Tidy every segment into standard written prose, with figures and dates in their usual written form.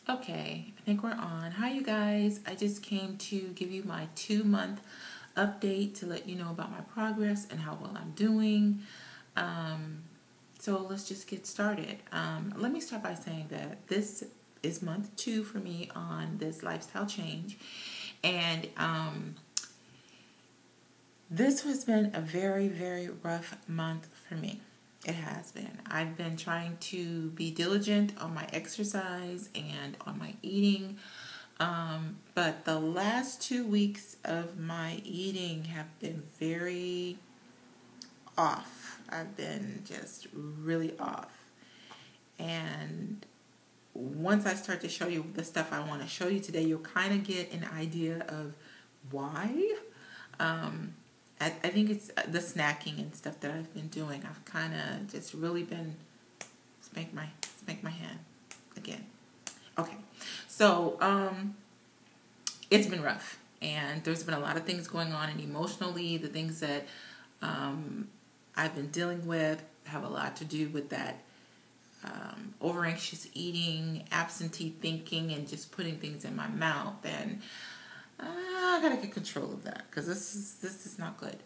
Okay, I think we're on. Hi, you guys. I just came to give you my 2-month update to let you know about my progress and how well I'm doing. So let's just get started. Let me start by saying that this is month 2 for me on this lifestyle change. And this has been a very, very rough month for me. It has been. I've been trying to be diligent on my exercise and on my eating. But the last 2 weeks of my eating have been very off. I've been just really off. And once I start to show you the stuff I want to show you today, you'll kind of get an idea of why. I think it's the snacking and stuff that I've been doing. I've kind of just really been spank my hand again. Okay, so it's been rough, and there's been a lot of things going on, and emotionally, the things that I've been dealing with have a lot to do with that over anxious eating, absentee thinking, and just putting things in my mouth. And I gotta get control of that because this is not good.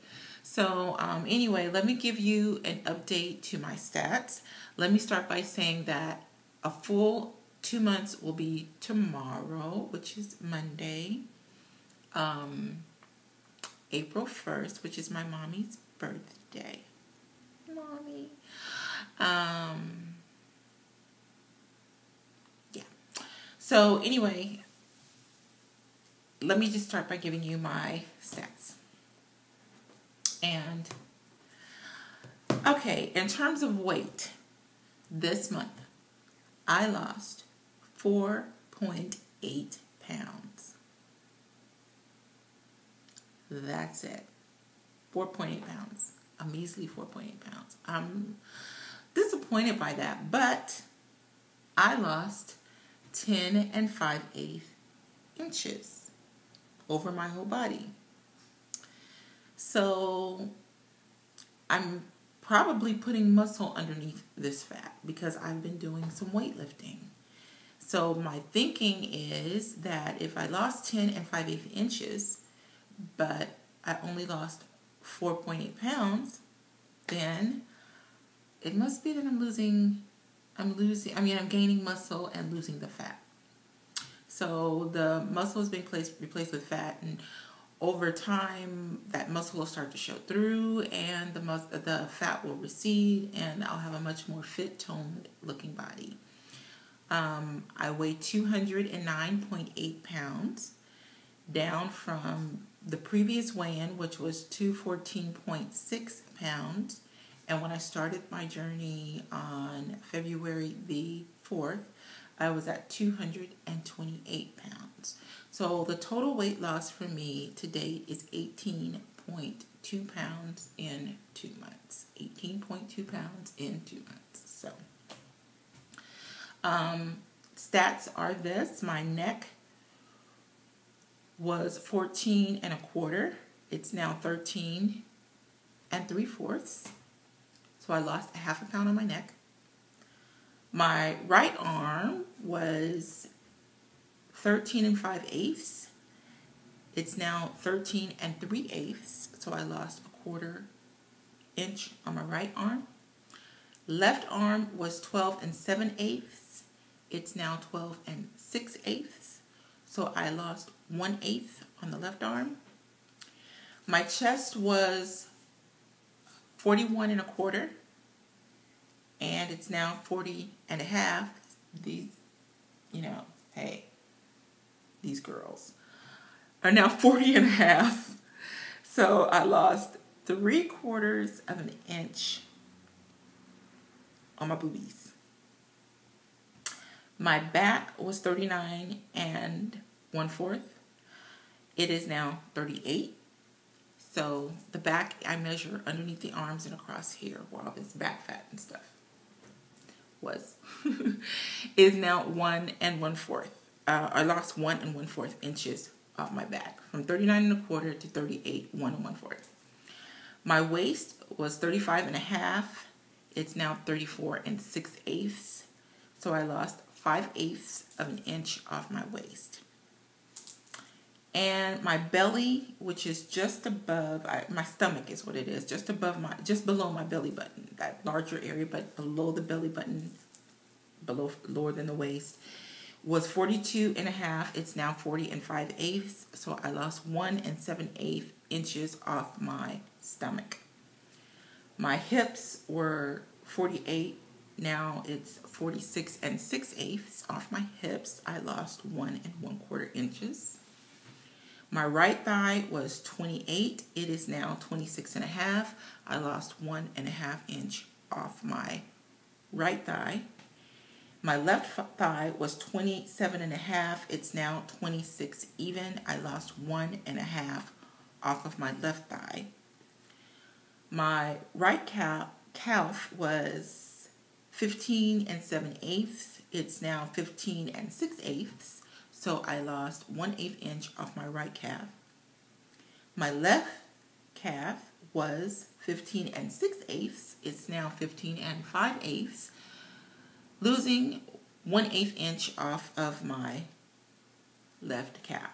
So anyway, let me give you an update to my stats. Let me start by saying that a full 2 months will be tomorrow, which is Monday, April 1st, which is my mommy's birthday. Mommy. Yeah. So anyway, let me just start by giving you my stats. And, okay, in terms of weight, this month, I lost 4.8 pounds. That's it. 4.8 pounds. A measly 4.8 pounds. I'm disappointed by that, but I lost 10 5/8 inches over my whole body. So I'm probably putting muscle underneath this fat because I've been doing some weightlifting. So my thinking is that if I lost 10 5/8 inches, but I only lost 4.8 pounds, then it must be that I'm gaining muscle and losing the fat. So the muscle is being replaced with fat, and over time that muscle will start to show through, and the fat will recede, and I'll have a much more fit, toned looking body. I weigh 209.8 pounds, down from the previous weigh-in, which was 214.6 pounds. And when I started my journey on February the 4th, I was at 228 pounds. So the total weight loss for me to date is 18.2 pounds in 2 months. 18.2 pounds in 2 months. So, stats are this. My neck was 14 1/4. It's now 13 3/4. So I lost a half a pound on my neck. My right arm was 13 5/8. It's now 13 3/8. So I lost a 1/4 inch on my right arm. Left arm was 12 7/8. It's now 12 6/8. So I lost 1/8 on the left arm. My chest was 41 1/4. And it's now 40 1/2. These, hey, these girls are now 40 1/2. So I lost 3/4 of an inch on my boobies. My back was 39 1/4. It is now 38. So the back, I measure underneath the arms and across here where all this back fat and stuff is now 1 1/4. I lost 1 1/4 inches off my back, from 39 1/4 to 38 1 1/4. My waist was 35 1/2. It's now 34 6/8. So I lost 5/8 of an inch off my waist. And my belly, which is just above, my stomach is what it is, just below my belly button, that larger area, but below the belly button, lower than the waist, was 42.5. It's now 40.5/8. So I lost 1 7/8 inches off my stomach. My hips were 48. Now it's 46 6/8 off my hips. I lost 1 1/4 inches. My right thigh was 28. It is now 26.5. I lost 1 1/2 inch off my right thigh. My left thigh was 27.5. It's now 26 even. I lost 1 1/2 off of my left thigh. My right calf was 15 7/8. It's now 15 6/8. So I lost 1/8 inch off my right calf. My left calf was 15 6/8. It's now 15 5/8. Losing 1/8 inch off of my left calf.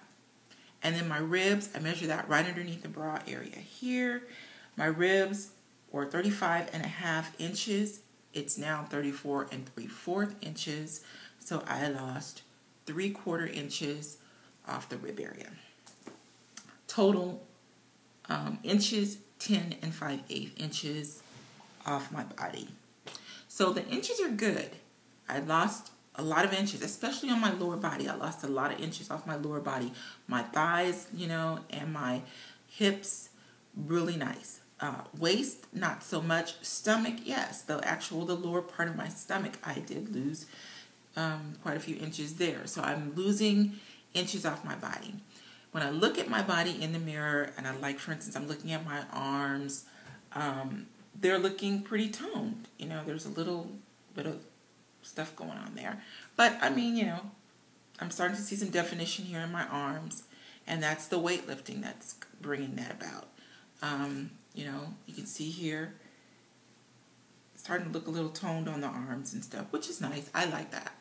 And then my ribs, I measured that right underneath the bra area here. My ribs were 35.5 inches. It's now 34 3/4 inches. So I lost 3/4 inches off the rib area. Total inches, 10 5/8 inches off my body. So the inches are good. I lost a lot of inches, especially on my lower body. I lost a lot of inches off my lower body. My thighs, and my hips, really nice. Waist, not so much. Stomach, yes. The lower part of my stomach, I did lose quite a few inches there. So I'm losing inches off my body. When I look at my body in the mirror, and for instance, I'm looking at my arms, they're looking pretty toned. There's a little bit of stuff going on there. But, I'm starting to see some definition here in my arms, and that's the weightlifting that's bringing that about. You can see here, starting to look a little toned on the arms and stuff, which is nice. I like that.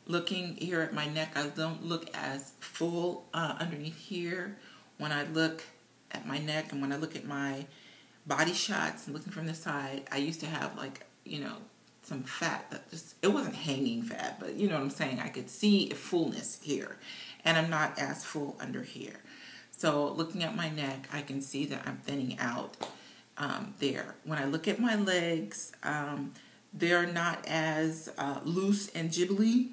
Looking here at my neck, I don't look as full underneath here. When I look at my neck and when I look at my body shots and looking from the side, I used to have some fat that it wasn't hanging fat, but you know what I'm saying. I could see a fullness here, and I'm not as full under here. So looking at my neck, I can see that I'm thinning out there. When I look at my legs, they're not as loose and jibbly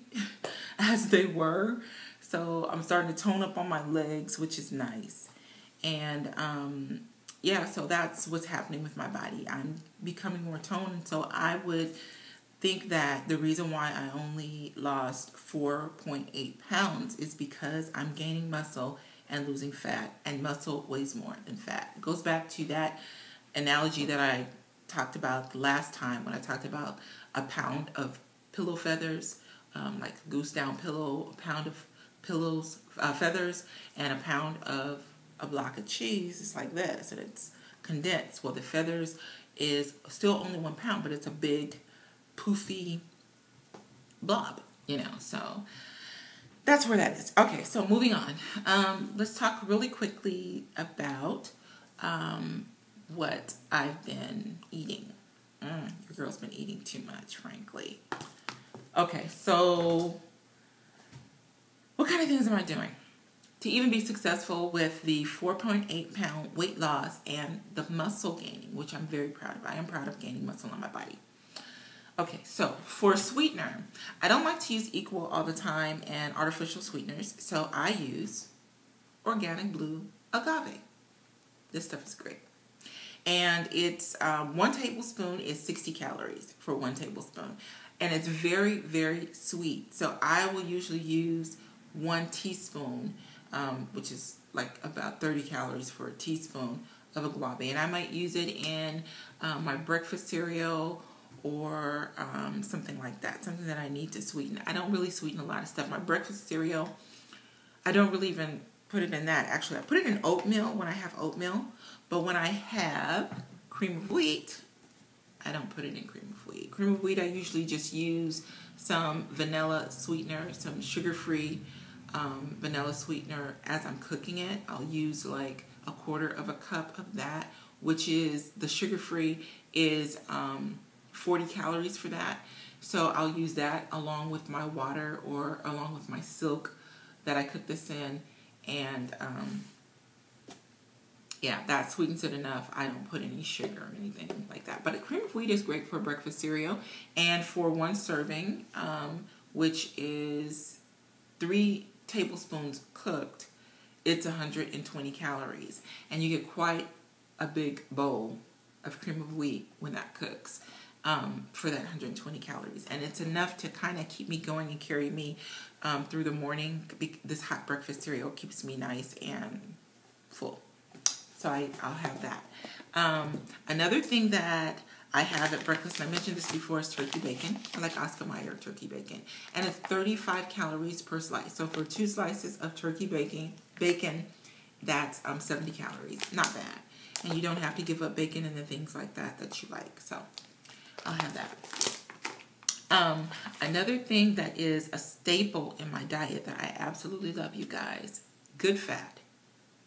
as they were. So I'm starting to tone up on my legs, which is nice. And so that's what's happening with my body. I'm becoming more toned. So I would think that the reason why I only lost 4.8 pounds is because I'm gaining muscle and losing fat, and muscle weighs more than fat. It goes back to that analogy that I talked about last time when I talked about a pound of pillow feathers, like a goose down pillow, a pound of feathers, and a pound of a block of cheese. It's like this, and it's condensed. Well, the feathers is still only 1 pound, but it's a big, poofy blob, so that's where that is. Okay, so moving on. Let's talk really quickly about what I've been eating. Your girl's been eating too much, frankly. Okay, so what kind of things am I doing to even be successful with the 4.8 pound weight loss and the muscle gaining, which I'm very proud of. I am proud of gaining muscle on my body. Okay, so for sweetener, I don't like to use equal all the time and artificial sweeteners, so I use organic blue agave. This stuff is great. And it's 1 tablespoon is 60 calories for 1 tablespoon. And it's very, very sweet. So I will usually use 1 teaspoon, which is like about 30 calories for a teaspoon of agave. And I might use it in my breakfast cereal or something like that, something that I need to sweeten. I don't really sweeten a lot of stuff. My breakfast cereal, I don't really even put it in that. Actually, I put it in oatmeal when I have oatmeal, but when I have cream of wheat, I don't put it in cream of wheat. Cream of wheat, I usually just use some vanilla sweetener, some sugar-free vanilla sweetener as I'm cooking it. I'll use like 1/4 cup of that, which is, the sugar-free is 40 calories for that. So I'll use that along with my water or along with my silk that I cook this in. And yeah, that sweetens it enough. I don't put any sugar or anything like that. But cream of wheat is great for breakfast cereal. And for one serving, which is 3 tablespoons cooked, it's 120 calories. And you get quite a big bowl of cream of wheat when that cooks for that 120 calories. And it's enough to kind of keep me going and carry me through the morning. This hot breakfast cereal keeps me nice and full. So I'll have that. Another thing that I have at breakfast, and I mentioned this before, is turkey bacon. I like Oscar Mayer turkey bacon. And it's 35 calories per slice. So for 2 slices of turkey bacon, that's 70 calories. Not bad. And you don't have to give up bacon and the things like that you like. So I'll have that. Another thing that is a staple in my diet that I absolutely love, you guys, good fat,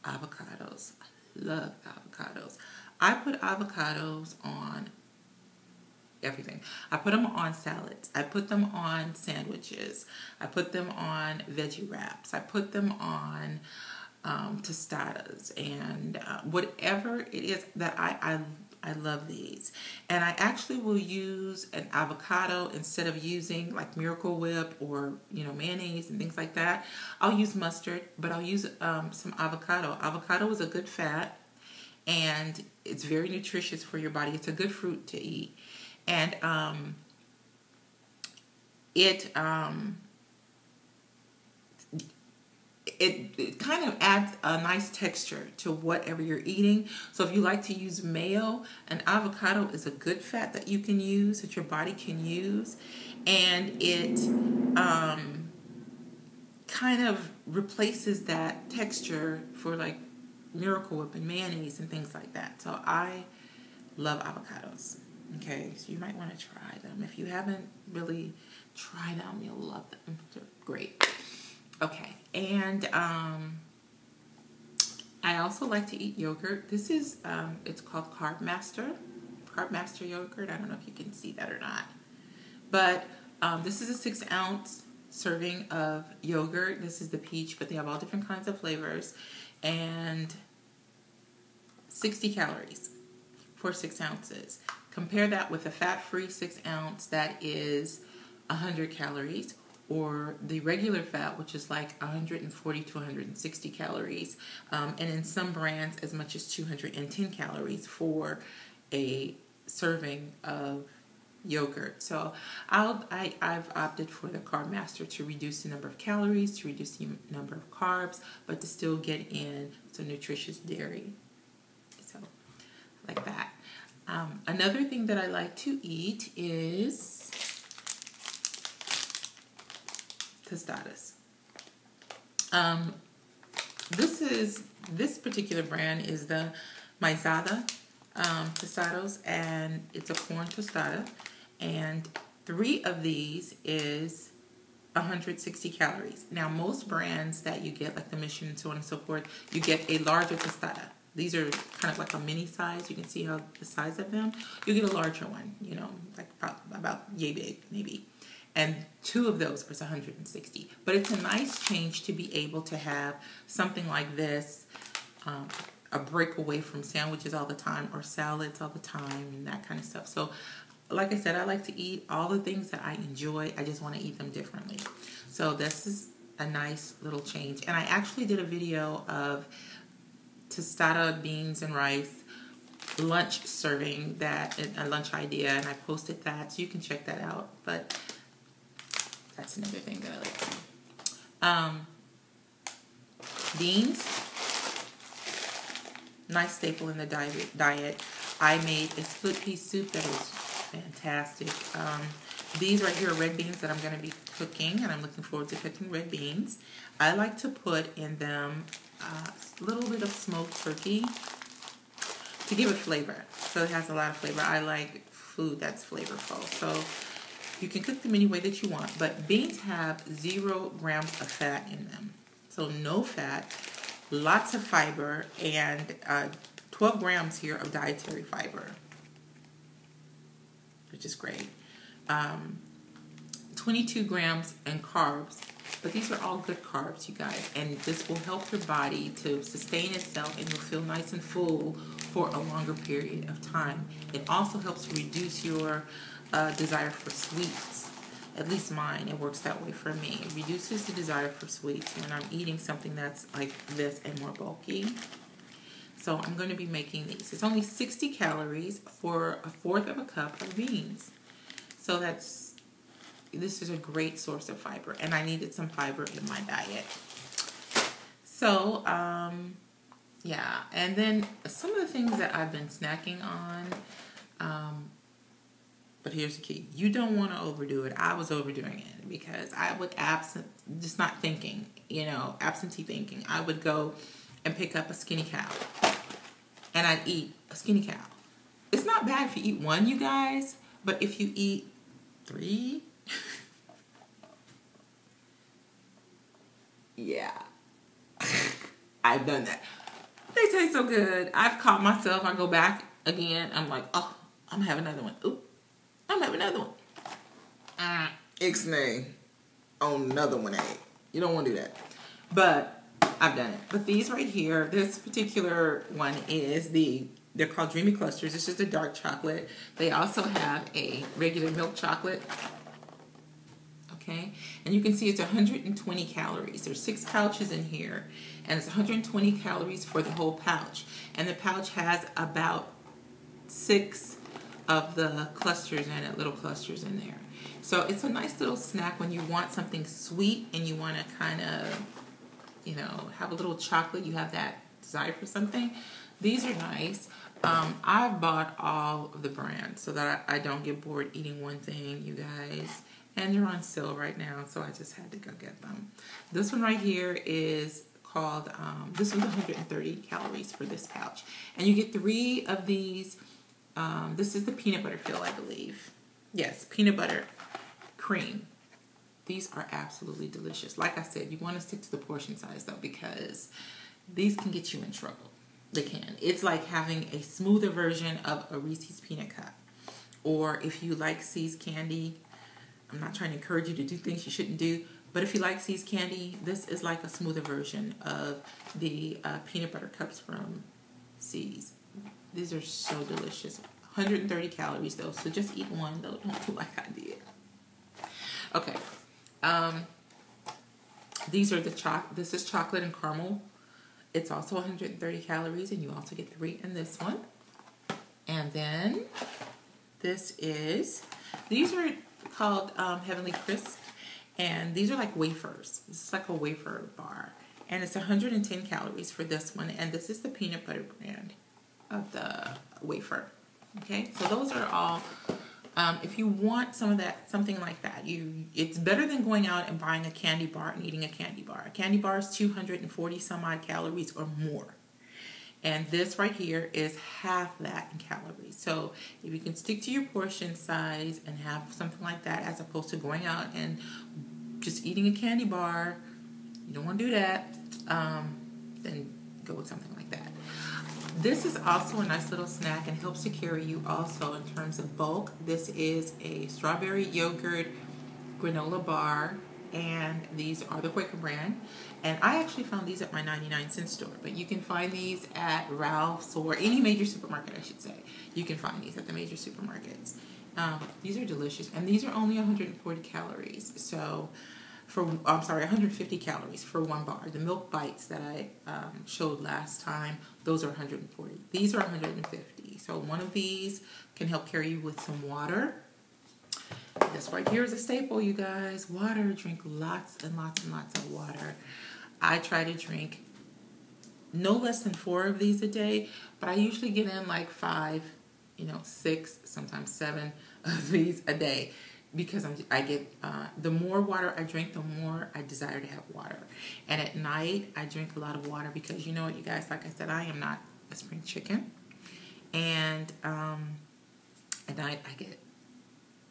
avocados. Love avocados. I put avocados on everything. I put them on salads. I put them on sandwiches. I put them on veggie wraps. I put them on tostadas and whatever it is that I love these. And I actually will use an avocado instead of using like Miracle Whip or, mayonnaise and things like that. I'll use mustard, but I'll use some avocado. Avocado is a good fat, and it's very nutritious for your body. It's a good fruit to eat. And it kind of adds a nice texture to whatever you're eating. So if you like to use mayo, an avocado is a good fat that you can use, that your body can use. And it kind of replaces that texture for like Miracle Whip and mayonnaise and things like that. So I love avocados. Okay, so you might want to try them. If you haven't really tried them, you'll love them. They're great. Okay, and I also like to eat yogurt. This is, it's called Carb Master yogurt. I don't know if you can see that or not. But this is a 6-ounce serving of yogurt. This is the peach, but they have all different kinds of flavors. And 60 calories for 6 ounces. Compare that with a fat-free 6-ounce that is 100 calories, or the regular fat, which is like 140 to 160 calories, and in some brands as much as 210 calories for a serving of yogurt. So I've opted for the Carb Master to reduce the number of calories, to reduce the number of carbs, but to still get in some nutritious dairy. So like that. Another thing that I like to eat is tostadas. This particular brand is the Masada tostados, and it's a corn tostada, and 3 of these is 160 calories. Now, most brands that you get, like the Mission and so on and so forth, you get a larger tostada. These are kind of like a mini size. You can see how the size of them. You get a larger one, like about yay big, maybe. And 2 of those are 160. But it's a nice change to be able to have something like this, a break away from sandwiches all the time or salads all the time and that kind of stuff. So, like I said, I like to eat all the things that I enjoy. I just want to eat them differently. So this is a nice little change. And I actually did a video of tostada, beans, and rice lunch serving, that a lunch idea, and I posted that, so you can check that out. But that's another thing that I like to do. Beans, nice staple in the diet. I made a split pea soup that is fantastic. These right here are red beans that I'm going to be cooking, and I'm looking forward to cooking red beans. I like to put in them a little bit of smoked turkey, to give it flavor. So it has a lot of flavor. I like food that's flavorful. So you can cook them any way that you want. But beans have 0 grams of fat in them. So no fat, lots of fiber, and 12 grams here of dietary fiber, which is great. 22 grams in carbs, but these are all good carbs, you guys, and this will help your body to sustain itself, and you'll feel nice and full for a longer period of time. It also helps to reduce your desire for sweets. At least mine, it works that way for me. It reduces the desire for sweets when I'm eating something that's like this and more bulky. So I'm going to be making these. It's only 60 calories for 1/4 of a cup of beans. So this is a great source of fiber, and I needed some fiber in my diet. So, yeah. And then some of the things that I've been snacking on, but here's the key. You don't want to overdo it. I was overdoing it because I would just not thinking, absentee thinking. I would go and pick up a skinny cow, and I'd eat a skinny cow. It's not bad if you eat one, you guys, but if you eat 3, yeah, I've done that. They taste so good. I've caught myself. I go back again. I'm like, oh, I'm gonna have another one. Oop, I'm having another one. Ixnay on another one. You don't want to do that. But I've done it. But these right here, this particular one is they're called Dreamy Clusters. This is the dark chocolate. They also have a regular milk chocolate. Okay, and you can see it's 120 calories. There's 6 pouches in here, and it's 120 calories for the whole pouch. And the pouch has about 6 of the clusters in it, little clusters in there. So it's a nice little snack when you want something sweet and you want to kind of, have a little chocolate. You have that desire for something. These are nice. I've bought all of the brands so that I don't get bored eating one thing, you guys. And they're on sale right now, so I just had to go get them. This one right here is called, this one's 130 calories for this pouch. And you get 3 of these. This is the peanut butter fill, I believe. Yes, peanut butter cream. These are absolutely delicious. Like I said, you want to stick to the portion size, though, because these can get you in trouble. They can. It's like having a smoother version of a Reese's Peanut Cup. Or if you like See's candy, I'm not trying to encourage you to do things you shouldn't do, but if you like See's candy, this is like a smoother version of the peanut butter cups from See's. These are so delicious. 130 calories though, so just eat one though. Don't do like I did. Okay. These are this is chocolate and caramel. It's also 130 calories, and you also get 3 in this one. And then these are called Heavenly Crisp, and these are like wafers. This is like a wafer bar, and it's 110 calories for this one, and this is the peanut butter brand of the wafer. Okay, so those are all, if you want something like that, it's better than going out and buying a candy bar and eating a candy bar. A candy bar is 240 some odd calories or more. And this right here is half that in calories. So if you can stick to your portion size and have something like that, as opposed to going out and just eating a candy bar, you don't want to do that, then go with something like that. This is also a nice little snack and helps to carry you also in terms of bulk. This is a strawberry yogurt granola bar, and these are the Quaker brand. And I actually found these at my 99-cent store, but you can find these at Ralph's or any major supermarket, I should say. You can find these at the major supermarkets. These are delicious, and these are only 140 calories. So, 150 calories for one bar. The milk bites that I showed last time, those are 140. These are 150. So one of these can help carry you with some water. This right here is a staple, you guys. Water. Drink lots and lots and lots of water. I try to drink no less than 4 of these a day, but I usually get in like 5, 6, sometimes 7 of these a day, because I get, the more water I drink, the more I desire to have water. And at night, I drink a lot of water because you know what, you guys, like I said, I am not a spring chicken. And at night I get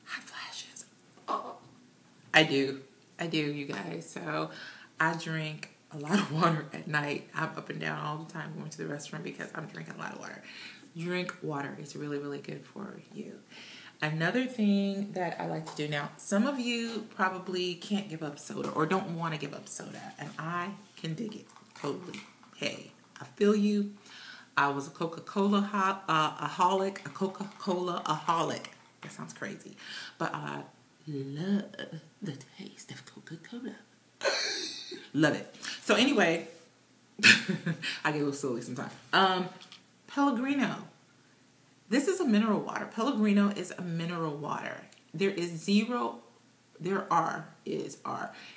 hot flashes. Oh, I do, you guys. So I drink a lot of water at night. I'm up and down all the time going to the restroom because I'm drinking a lot of water. Drink water. It's really, really good for you. Another thing that I like to do now, some of you probably can't give up soda or don't want to give up soda, and I can dig it totally. Hey, I feel you. I was a Coca-Cola aholic, a Coca-Cola aholic. That sounds crazy, but I love the taste of Coca-Cola. Love it. So anyway, I get a little silly sometimes. Pellegrino. This is a mineral water. Pellegrino is a mineral water.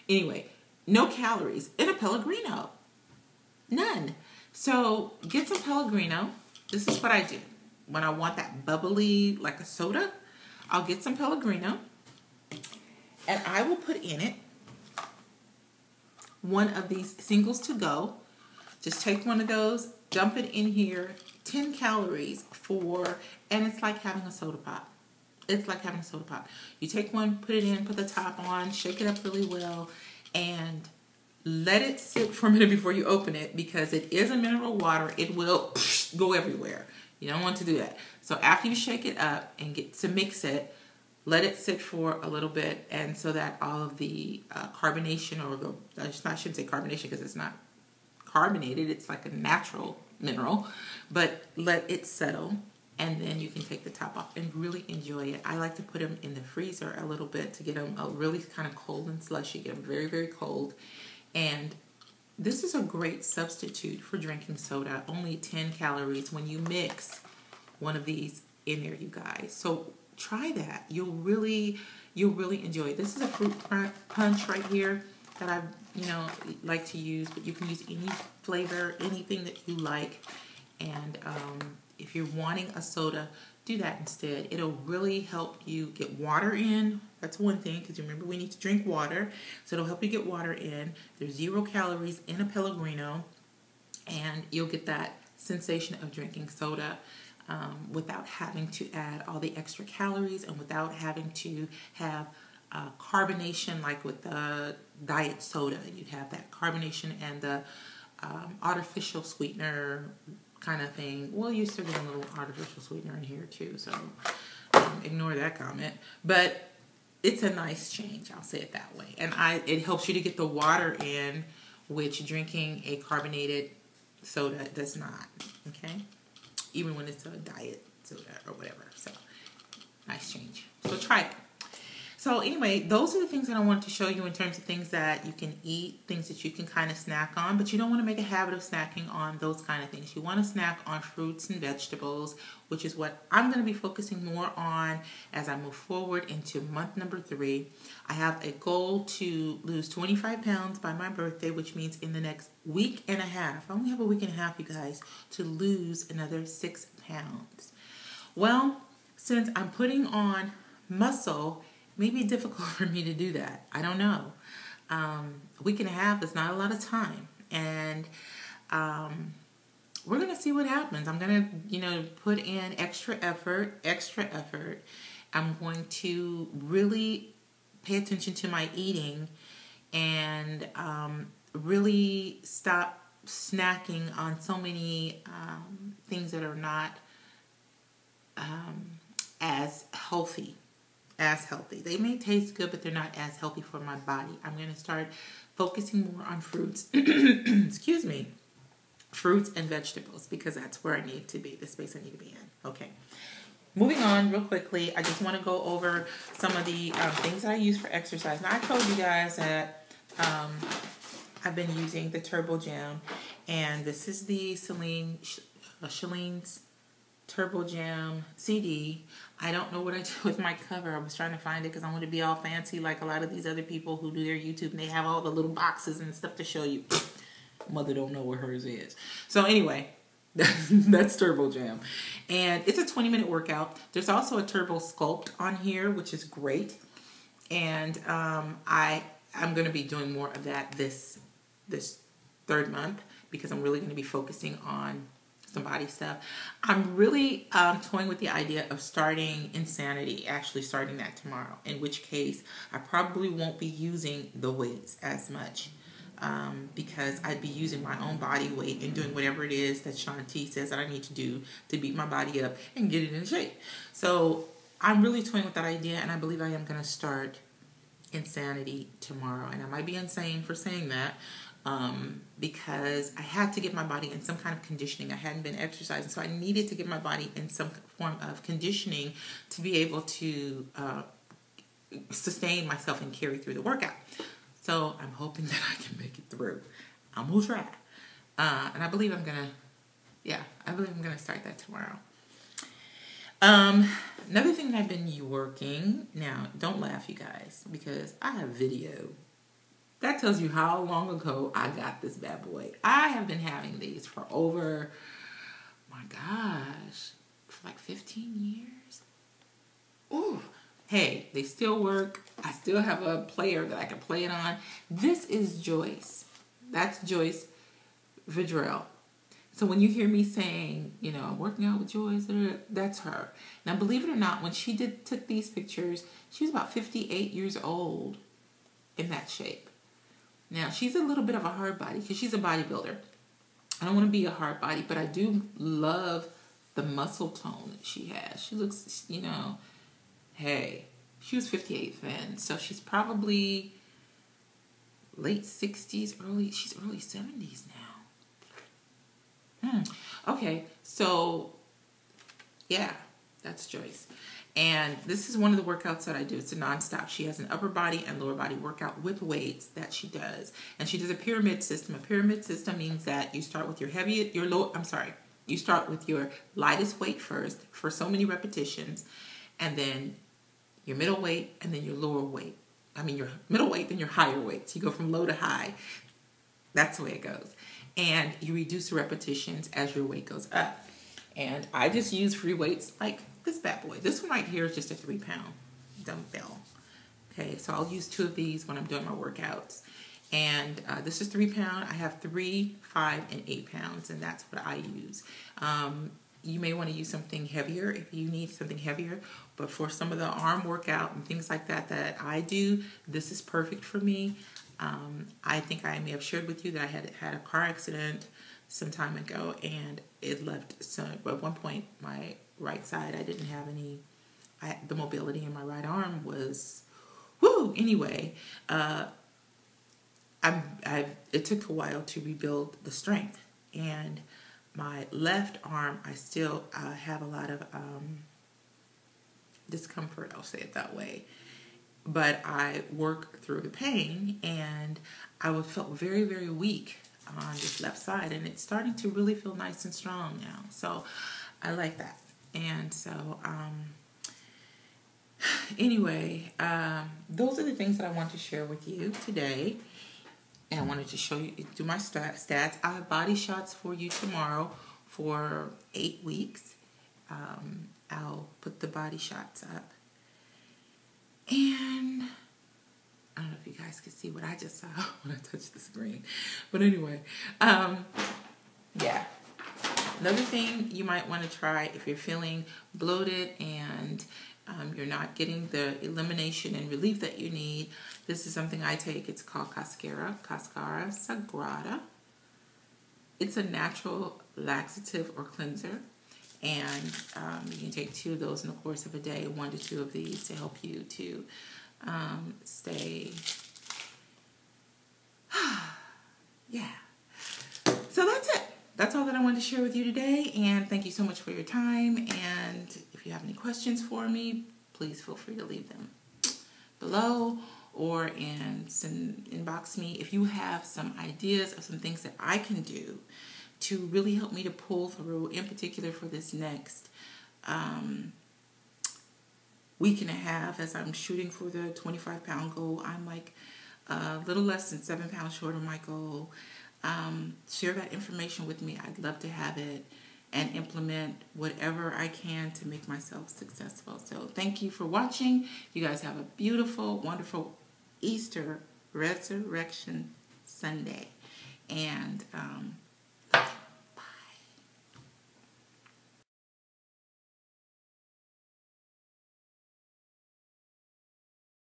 Anyway, no calories in a Pellegrino. None. So get some Pellegrino. This is what I do. When I want that bubbly, like a soda, I'll get some Pellegrino. And I will put in it one of these singles to go. Just take one of those, dump it in here. 10 calories and it's like having a soda pop. It's like having a soda pop. You take one, put it in, put the top on, shake it up really well, and let it sit for a minute before you open it, because it is a mineral water. It will go everywhere. You don't want to do that. So after you shake it up and get to mix it, let it sit for a little bit, and so that all of the carbonation, or I shouldn't say carbonation because it's not carbonated, it's like a natural mineral, but let it settle, and then you can take the top off and really enjoy it. I like to put them in the freezer a little bit to get them really kind of cold and slushy, get them very, very cold. And this is a great substitute for drinking soda. Only 10 calories when you mix one of these in there, you guys. So try that. You'll really enjoy it. This is a fruit punch right here that I like to use, but you can use any flavor, anything that you like. And if you're wanting a soda, do that instead. It'll really help you get water in. That's one thing, because remember, we need to drink water. So it'll help you get water in. There's 0 calories in a Pellegrino, and you'll get that sensation of drinking soda without having to add all the extra calories, and without having to have carbonation like with the diet soda. You'd have that carbonation and the artificial sweetener kind of thing. Well, you still get a little artificial sweetener in here too, so ignore that comment. But it's a nice change, I'll say it that way. And it helps you to get the water in, which drinking a carbonated soda does not, okay? Even when it's a diet soda or whatever. So, nice change. So try it. So anyway, those are the things that I wanted to show you in terms of things that you can eat, things that you can kind of snack on, but you don't want to make a habit of snacking on those kind of things. You want to snack on fruits and vegetables, which is what I'm going to be focusing more on as I move forward into month number 3. I have a goal to lose 25 pounds by my birthday, which means in the next week and a half. I only have a week and a half, you guys, to lose another 6 pounds. Well, since I'm putting on muscle, it may be difficult for me to do that. I don't know. A week and a half is not a lot of time. And we're going to see what happens. I'm going to, put in extra effort. I'm going to really pay attention to my eating and really stop snacking on so many things that are not as healthy. They may taste good, but they're not as healthy for my body. I'm going to start focusing more on fruits. Excuse me. Fruits and vegetables, because that's where I need to be, the space I need to be in. Okay. Moving on real quickly, I just want to go over some of the things that I use for exercise. Now, I told you guys that I've been using the Turbo Jam, and this is the Shalene's Turbo Jam CD. I don't know what I did with my cover. I was trying to find it because I want to be all fancy like a lot of these other people who do their YouTube, and they have all the little boxes and stuff to show you. Mother don't know where hers is. So anyway, that's Turbo Jam. And it's a 20-minute workout. There's also a Turbo Sculpt on here, which is great. And I'm going to be doing more of that this third month, because I'm really going to be focusing on some body stuff. I'm really toying with the idea of starting Insanity, actually starting that tomorrow, in which case I probably won't be using the weights as much. Because I'd be using my own body weight and doing whatever it is that Shanti says that I need to do to beat my body up and get it in shape. So I'm really toying with that idea, and I believe I am going to start Insanity tomorrow. And I might be insane for saying that, because I had to get my body in some kind of conditioning. I hadn't been exercising, so I needed to get my body in some form of conditioning to be able to sustain myself and carry through the workout. So I'm hoping that I can make it through. I'm gonna try, and I believe I'm gonna start that tomorrow. Another thing that I've been working now. Don't laugh, you guys, because I have video. That tells you how long ago I got this bad boy. I have been having these for over, my gosh, for like 15 years. Ooh. Hey, they still work. I still have a player that I can play it on. This is Joyce. That's Joyce Vidrell. So when you hear me saying, I'm working out with Joyce, that's her. Now, believe it or not, when she took these pictures, she was about 58 years old in that shape. Now, she's a little bit of a hard body because she's a bodybuilder. I don't want to be a hard body, but I do love the muscle tone that she has. She looks, hey, she was 58 then, so she's probably late 60s, she's early 70s now. Okay, so, yeah, that's Joyce. And this is one of the workouts that I do. It's a nonstop. She has an upper body and lower body workout with weights that she does. And she does a pyramid system. A pyramid system means that you start with you start with your lightest weight first for so many repetitions, and then your middle weight, and then your lower weight. Your middle weight, then your higher weight. So you go from low to high. That's the way it goes. And you reduce the repetitions as your weight goes up. And I just use free weights like this bad boy. This one right here is just a 3-pound dumbbell. Okay, so I'll use 2 of these when I'm doing my workouts. And this is 3-pound. I have 3, 5, and 8 pounds, and that's what I use. You may want to use something heavier if you need something heavier. But for some of the arm workout and things like that I do, this is perfect for me. I think I may have shared with you that I had a car accident some time ago, and it left at one point my right side, I didn't have the mobility in my right arm was, anyway, it took a while to rebuild the strength, and my left arm, I still have a lot of discomfort, I'll say it that way. But I work through the pain, and I felt very, very weak on this left side, and it's starting to really feel nice and strong now. So I like that. And so anyway, those are the things that I want to share with you today. And I wanted to show you, do my stats. I have body shots for you tomorrow for 8 weeks. I'll put the body shots up. And I don't know if you guys can see what I just saw when I touched the screen. But anyway, yeah. Another thing you might want to try if you're feeling bloated and you're not getting the elimination and relief that you need. This is something I take. It's called Cascara Sagrada. It's a natural laxative or cleanser. And you can take 2 of those in the course of a day, 1 to 2 of these to help you to stay. Yeah. So that's it. That's all that I wanted to share with you today. And thank you so much for your time. And if you have any questions for me, please feel free to leave them below or inbox me. If you have some ideas of some things that I can do to really help me to pull through, in particular for this next week and a half as I'm shooting for the 25-pound goal. I'm like a little less than 7 pounds short of my goal. Share that information with me. I'd love to have it and implement whatever I can to make myself successful. So thank you for watching. You guys have a beautiful, wonderful Easter Resurrection Sunday. And